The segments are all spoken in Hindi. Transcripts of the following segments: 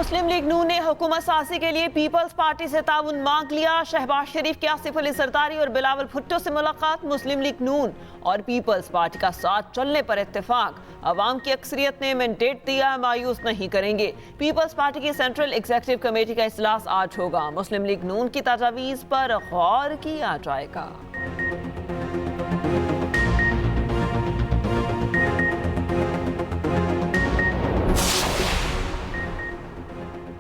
मुस्लिम लीग नून ने हुकूमत साजी के लिए पीपल्स पार्टी से ताउन मांग लिया। शहबाज शरीफ की आसिफ अली सरदारी और बिलावल भुट्टो से मुलाकात। मुस्लिम लीग नून और पीपल्स पार्टी का साथ चलने पर इत्तेफाक। अवाम की अक्सरियत ने मैंडेट दिया, मायूस नहीं करेंगे। पीपल्स पार्टी की सेंट्रल एग्जीक्यूटिव कमेटी का इजलास आज होगा। मुस्लिम लीग नून की तजावीज़ पर गौर किया जाएगा।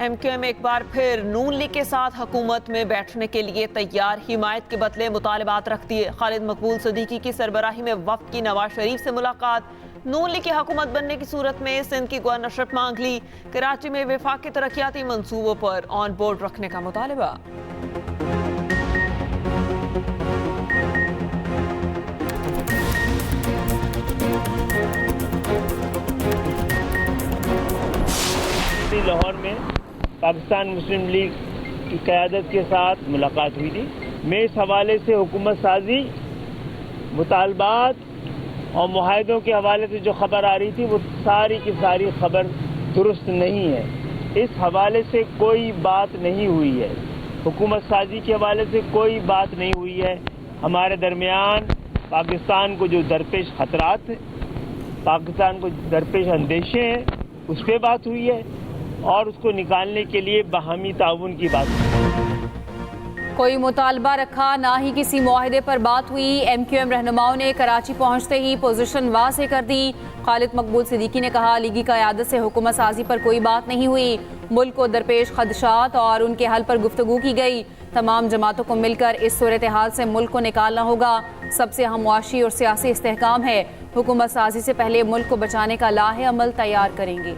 एमक्यूएम एक बार फिर नून लीग के साथ हुकूमत में बैठने के लिए तैयार। हिमायत के बदले मुतालबात रख दिए। खालिद मकबूल सदीकी की सरबराही में वफ्द की नवाज शरीफ से मुलाकात। नून लीग की हुकूमत बनने की सूरत में सिंध की गवर्नरशिप मांग ली। कराची में वफाक के तरक्याती मंसूबों पर ऑन बोर्ड रखने का मुतालबा। लाहौर में पाकिस्तान मुस्लिम लीग की क़यादत के साथ मुलाकात हुई थी। मैं इस हवाले से हुकूमत साजी, मुतालबात और मुआहदों के हवाले से जो खबर आ रही थी वो सारी की सारी खबर दुरुस्त नहीं है। इस हवाले से कोई बात नहीं हुई है। हुकूमत साजी के हवाले से कोई बात नहीं हुई है। हमारे दरमियान पाकिस्तान को जो दरपेश खतरात हैं, पाकिस्तान को दरपेश अंदेशे हैं, उस पर बात हुई है और उसको निकालने के लिए बाहमी ताउन की बात हुई। कोई मुतालबा रखा ना ही किसी मुआहदे पर बात हुई। एमक्यूएम रहनुमाओं ने कराची पहुंचते ही पोजीशन वाज़ेह कर दी। खालिद मकबूल सिद्दीकी ने कहा, लीगी क़यादत से हुकूमत साजी पर कोई बात नहीं हुई। मुल्क को दरपेश खदशात और उनके हल पर गुफ्तगू की गई। तमाम जमातों को मिलकर इस सूरत हाल से मुल्क को निकालना होगा। सबसे अहम मुआशी और सियासी इस्तेहकाम है। हुकूमत साजी से पहले मुल्क को बचाने का लाहे अमल तैयार करेंगे।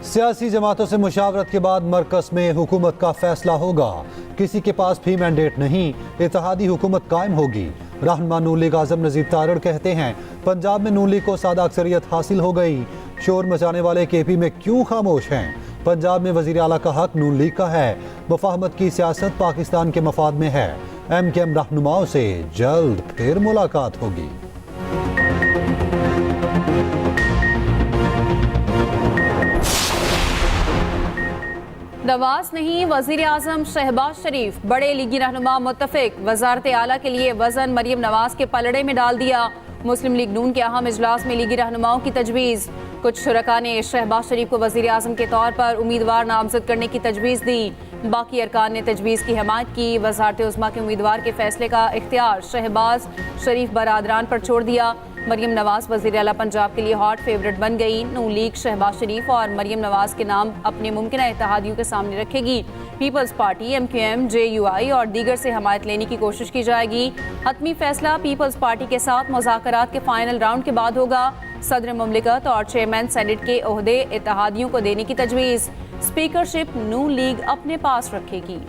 सियासी जमातों से मुशावरत के बाद मरकज में हुकूमत का फैसला होगा। किसी के पास भी मैंडेट नहीं, इत्तेहादी हुकूमत कायम होगी। रहनुमा नून लीग आज़म नज़ीर तारड़ कहते हैं, पंजाब में नून लीग को सादा अक्सरियत हासिल हो गई। शोर मचाने वाले केपी में क्यों खामोश हैं? पंजाब में वज़ीर आला का हक नून लीग का है। मुफाहमत की सियासत पाकिस्तान के मफाद में है। एमक्यूएम रहनुमाओं से जल्द फिर मुलाकात होगी। नवाज नहीं, वजीर आजम शहबाज शरीफ। बड़े लीगी रहनुमा मुत्तफिक। वजारत आला के लिए वजन मरियम नवाज के पलड़े में डाल दिया। मुस्लिम लीग नून के अहम इजलास में लीगी रहनुमाओं की तजवीज़। कुछ शुरका ने शहबाज शरीफ को वजीर आजम के तौर पर उम्मीदवार नामजद करने की तजवीज़ दी। बाकी अरकान ने तजवीज़ की हिमायत की। वजारत उज़्मा के उम्मीदवार के फैसले का इख्तियार शहबाज शरीफ बरादरान पर छोड़ दिया। मरियम नवाज वज़ीर आला पंजाब के लिए हॉट फेवरेट बन गई। नून लीग शहबाज शरीफ और मरियम नवाज के नाम अपने मुमकिन इत्तेहादियों के सामने रखेगी। पीपल्स पार्टी, एमक्यूएम, JUI और दीगर से हमायत लेने की कोशिश की जाएगी। हतमी फैसला पीपल्स पार्टी के साथ मुज़ाकरात के फाइनल राउंड के बाद होगा। सदर मुमलिकत और चेयरमैन सेनेट के ओहदे इत्तेहादियों को देने की तजवीज़। स्पीकरशिप नून लीग अपने पास रखेगी।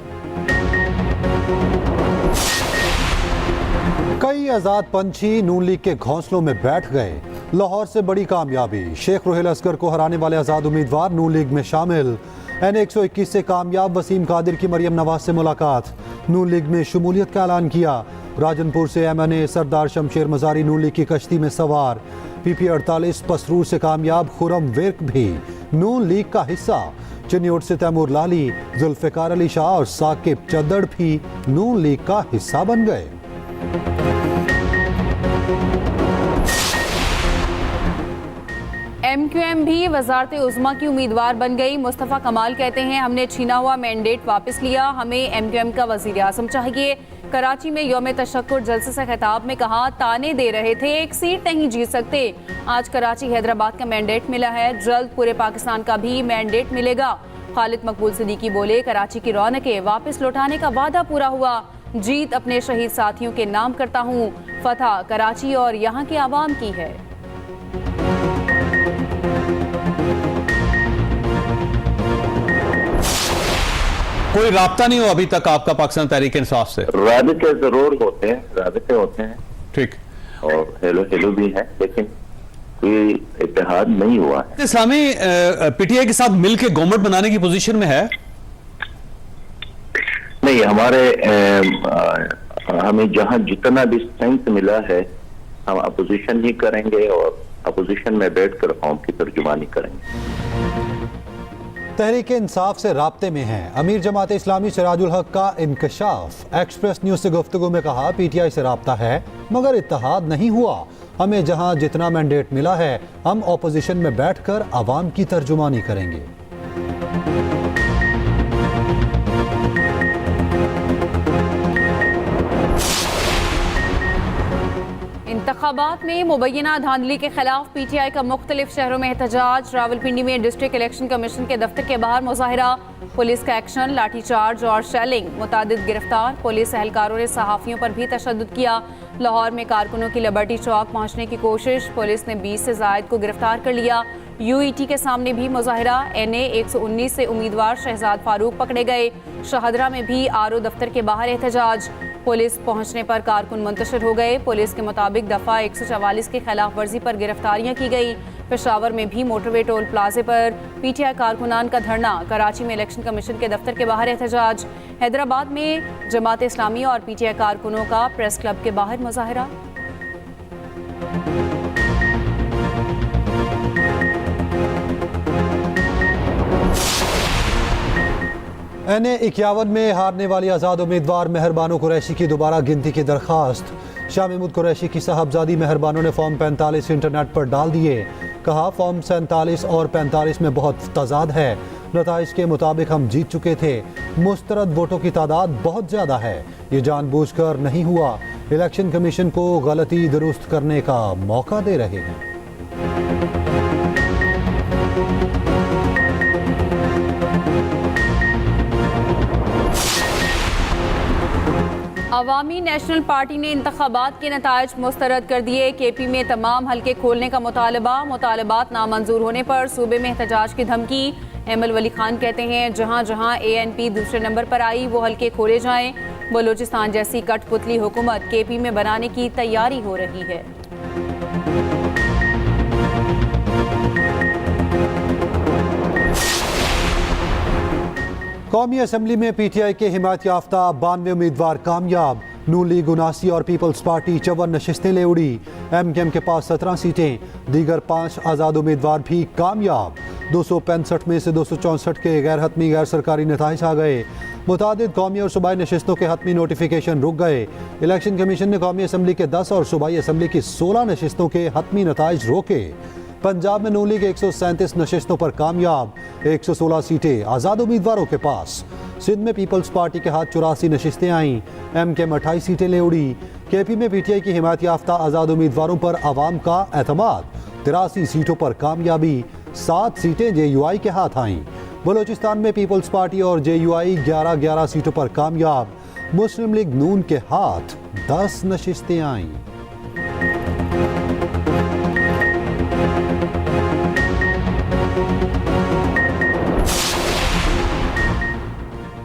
कई आज़ाद पंछी नून लीग के घोंसलों में बैठ गए। लाहौर से बड़ी कामयाबी। शेख रोहेल असगर को हराने वाले आज़ाद उम्मीदवार नून लीग में शामिल। N121 से कामयाब वसीम कादिर की मरियम नवाज से मुलाकात। नून लीग में शमूलियत का ऐलान किया। राजनपुर से MNA सरदार शमशेर मजारी नून लीग की कश्ती में सवार। PP48 पसरूर से कामयाब खुरम विर्क भी नून लीग का हिस्सा। चिन्योट से तैमूर लाली, जुल्फ़िकार अली शाह और साकिब चद्दड़ भी नून लीग का हिस्सा बन गए। एमक्यूएम भी वजारत उज़्मा की उम्मीदवार बन गई। मुस्तफ़ा कमाल कहते हैं, हमने छीना हुआ मैंडेट वापस लिया। हमें एमक्यूएम का वज़ीर आज़म चाहिए। कराची में यौम तशक्कुर जलसे से खिताब में कहा, ताने दे रहे थे, एक सीट नहीं जीत सकते। आज कराची हैदराबाद का मैंडेट मिला है। जल्द पूरे पाकिस्तान का भी मैंडेट मिलेगा। खालिद मकबूल सिद्दीकी बोले, कराची की रौनकें वापस लौटाने का वादा पूरा हुआ। जीत अपने शहीद साथियों के नाम करता हूँ। फतह कराची और यहाँ के आवाम की है। कोई राब्ता नहीं हो अभी तक आपका पाकिस्तान तहरीक इंसाफ से? राबिते जरूर होते हैं, राबिते होते हैं, ठीक, और हेलो भी है, लेकिन कोई इत्तेहाद नहीं हुआ है। इस्लामी PTI के साथ मिलकर गवर्नमेंट बनाने की पोजीशन में है? नहीं, हमारे हमें जहां जितना भी स्ट्रेंथ मिला है हम अपोजिशन ही करेंगे और अपोजिशन में बैठकर कौम की तर्जुमानी करेंगे। तहरीक इंसाफ से राब्ते में हैं। अमीर जमात इस्लामी सिराजुल हक का इंकशाफ। एक्सप्रेस न्यूज से गुफ्तगू में कहा, पीटीआई से राब्ता है मगर इत्तेहाद नहीं हुआ। हमें जहां जितना मैंडेट मिला है हम ऑपोजिशन में बैठकर अवाम की तर्जुमानी करेंगे। इंतखाबात में मुबैना धांधली के खिलाफ पीटीआई का मुख्तलिफ शहरों में एहतजाज। रावलपिंडी में डिस्ट्रिक्ट इलेक्शन कमीशन के दफ्तर के बाहर मुजाहिरा। पुलिस का एक्शन, लाठीचार्ज और शेलिंग, मुतादिद गिरफ्तार। पुलिस एहलकारों ने सहाफ़ियों पर भी तशद्दुद किया। लाहौर में कारकुनों की लिबर्टी चौक पहुंचने की कोशिश, पुलिस ने 20 से ज़ायद को गिरफ्तार कर लिया। यूईटी के सामने भी मुजाहिरा। NA 119 से उम्मीदवार शहजाद फारूक पकड़े गए। शहदरा में भी RO दफ्तर के बाहर एहतजाज। पुलिस पहुंचने पर कारकुन मुंतशिर हो गए। पुलिस के मुताबिक दफ़ा 144 की खिलाफ वर्जी पर गिरफ्तारियां की गई। पेशावर में भी मोटरवे टोल प्लाजे पर पीटीआई कारकुनान का धरना। कराची में इलेक्शन कमीशन के दफ्तर के बाहर एहतजाज। हैदराबाद में जमात इस्लामी और पीटीआई कारकुनों का प्रेस क्लब के बाहर मुजाहिरा। NA 51 में हारने वाली आज़ाद उम्मीदवार मेहरबानो कुरैशी की दोबारा गिनती की दरख्वास्त। शाह महमूद कुरैशी की साहबजादी मेहरबानो ने फॉर्म 45 इंटरनेट पर डाल दिए। कहा, फॉर्म 47 और 45 में बहुत तजाद है। नताइज के मुताबिक हम जीत चुके थे। मुस्तरद वोटों की तादाद बहुत ज़्यादा है। ये जानबूझकर नहीं हुआ। इलेक्शन कमीशन को गलती दुरुस्त करने का मौका दे रहे हैं। अवामी नेशनल पार्टी ने इंतखाबात के नताइज मुस्तरद कर दिए। KP में तमाम हल्के खोलने का मुतालबात नामंजूर होने पर सूबे में एहतजाज की धमकी। एमएल वली खान कहते हैं, जहां जहां ANP दूसरे नंबर पर आई वो हल्के खोले जाएं। बलूचिस्तान जैसी कठपुतली हुकूमत KP में बनाने की तैयारी हो रही है। कौमी असम्बली में पीटीआई के हिमायत याफ्ता 92 उम्मीदवार कामयाब। नून लीग 79 और पीपल्स पार्टी 54 नशिस्तें ले उड़ी। MKM के पास 17 सीटें, दीगर 5 आज़ाद उम्मीदवार भी कामयाब। 265 में से 264 के गैर हतमी गैर सरकारी नताइज आ गए। मुतादिद कौमी और सूबाई नशिस्तों के हतमी नोटिफिकेशन रुक गए। इलेक्शन कमीशन ने कौमी असम्बली के 10 और सूबाई असम्बली की 16 नशिस्तों के हतमी नताइज रोके। पंजाब में नून लीग 137 नशिस्तों पर कामयाब, 116 सीटें आज़ाद उम्मीदवारों के पास। सिंध में पीपल्स पार्टी के हाथ 84 नशिस्तें आईं। MKM 28 सीटें ले उड़ी। KP में पीटीआई की हिमायत याफ्ता आज़ाद उम्मीदवारों पर आवाम का एतमाद, 83 सीटों पर कामयाबी। 7 सीटें JUI के हाथ आईं। बलूचिस्तान में पीपल्स पार्टी और JUI 11-11 सीटों पर कामयाब। मुस्लिम लीग नून के हाथ 10 नशिस्तें आईं।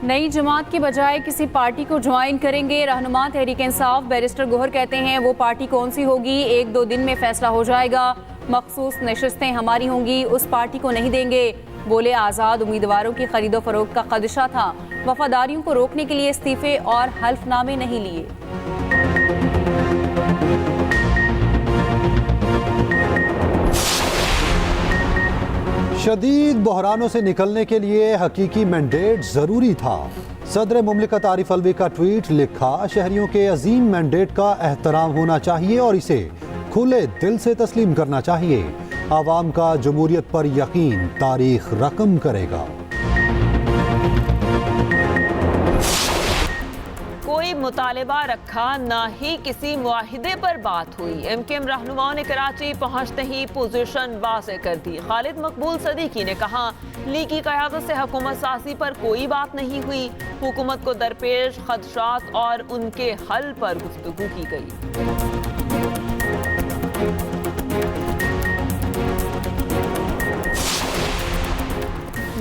नई जमात के बजाय किसी पार्टी को ज्वाइन करेंगे। रहनुमा तहरीक इंसाफ बैरिस्टर गोहर कहते हैं, वो पार्टी कौन सी होगी 1-2 दिन में फैसला हो जाएगा। मखसूस नशिस्तें हमारी होंगी, उस पार्टी को नहीं देंगे। बोले, आज़ाद उम्मीदवारों की खरीदो फरोख्त का खदशा था। वफादारियों को रोकने के लिए इस्तीफे और हल्फनामे नहीं लिए। शदीद बहरानों से निकलने के लिए हकीकी मैंडेट जरूरी था। सदर मुमलिकत आरिफ अलवी का ट्वीट, लिखा, शहरियों के अजीम मैंडेट का एहतराम होना चाहिए और इसे खुले दिल से तस्लीम करना चाहिए। आवाम का जमहूरियत पर यकीन तारीख रकम करेगा। कोई मुतालिबा रखा, ना ही किसी मुआहिदे पर बात हुई। MKM रहनुमाओं ने कराची पहुंचते ही पोजीशन वाज़े कर दी। खालिद मकबूल सदीकी ने कहा, लीग की क़यादत से हुकूमत साजी पर कोई बात नहीं हुई। हुकूमत को दरपेश खदशात और उनके हल पर गुफ्तगू की गई।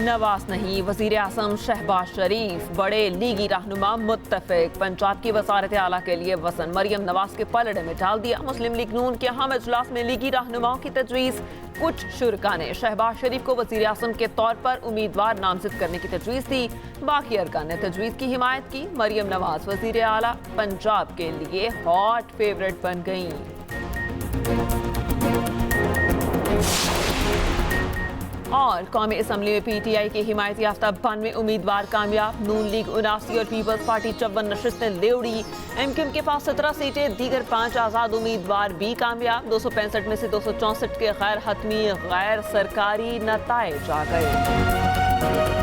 नवाज नहीं, वजीर आजम शहबाज शरीफ, बड़े लीगी रहनुमा मुत्तफिक। पंजाब की वजारत आला के लिए वजन मरियम नवाज के पलड़े में डाल दिया। मुस्लिम लीग नून के अहम इजलास में लीगी रहनुमाओं की तजवीज़। कुछ शुरका ने शहबाज शरीफ को वजीर आजम के तौर पर उम्मीदवार नामजद करने की तजवीज़ दी। बाकी अरकान ने तजवीज़ की हिमायत की। मरियम नवाज वजीर आला पंजाब के लिए हॉट फेवरेट बन गई। और कौमी असम्बली में पीटीआई के हिमायती याफ्ता 92 उम्मीदवार कामयाब। नून लीग 79 और पीपल्स पार्टी 54 नशिस्तें लेवड़ी। एमक्यूएम के पास 17 सीटें, दीगर 5 आज़ाद उम्मीदवार भी कामयाब। 265 में से 264 के गैर हतमी गैर सरकारी नताइज आ गए।